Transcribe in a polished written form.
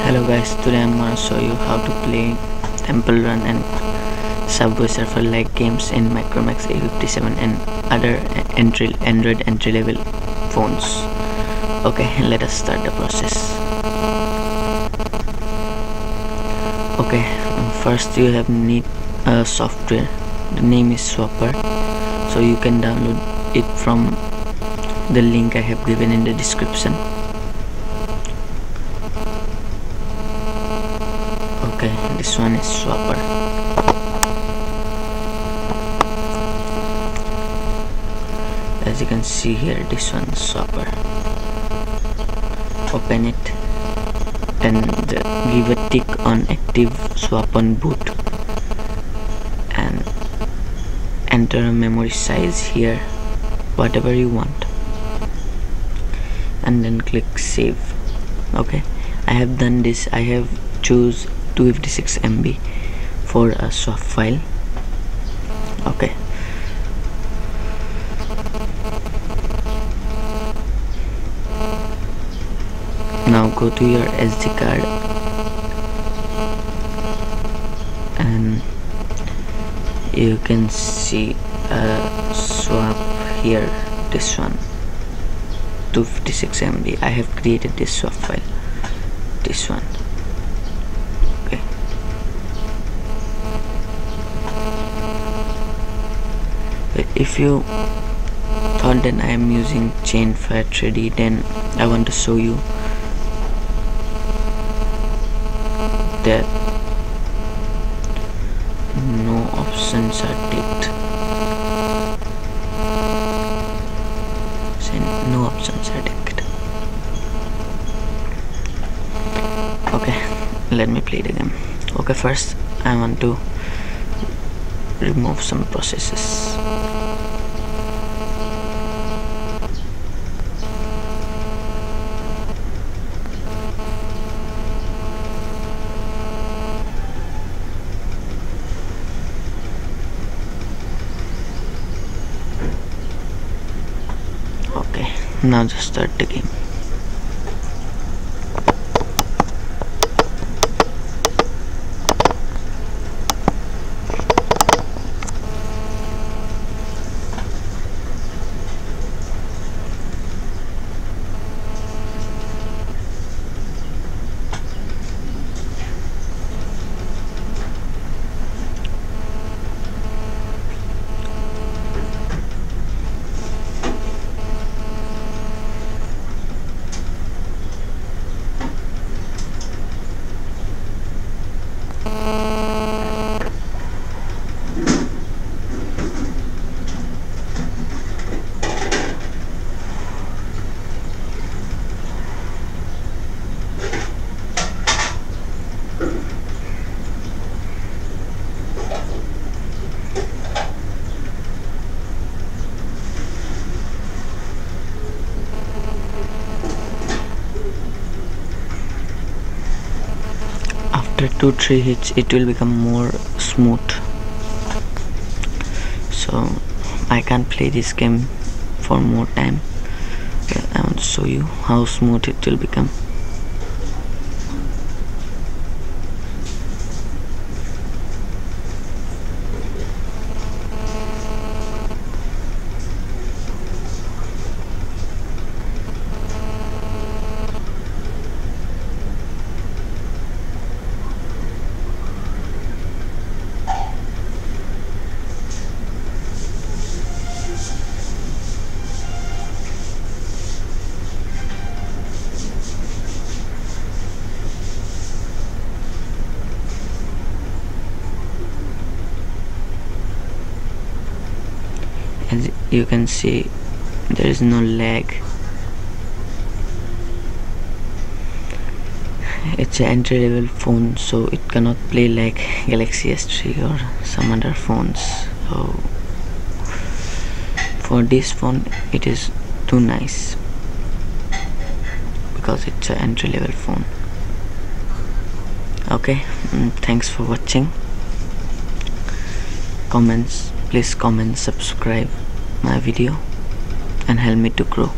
Hello guys, today I'm gonna show you how to play Temple Run and Subway Surfer like games in MICROMAX A57 and other Android entry-level phones. Okay, let us start the process. Okay, first you have need a software. The name is SUWBAY, so you can download it from the link I have given in the description. Okay, this one is SUWBAY. As you can see here, this one is SUWBAY. Open it and give a tick on active swap on boot and enter a memory size here, whatever you want, and then click save. Okay, I have done this. I have choose 256 MB for a swap file. Okay, now go to your SD card and you can see a swap here, this one 256 MB. I have created this swap file, this one. Okay, if you thought that I am using chain fat 3D, then I want to show you that no options are ticked. No options are ticked. Okay, let me play the game. Okay, first I want to remove some processes. Okay, now just start the game. After 2-3 hits it will become more smooth, so I can't play this game for more time, but I want to show you how smooth it will become. As you can see, there is no lag. It's an entry-level phone, so it cannot play like Galaxy S3 or some other phones. So for this phone it is too nice because it's an entry-level phone. Okay, thanks for watching. Please comment, subscribe my video and help me to grow.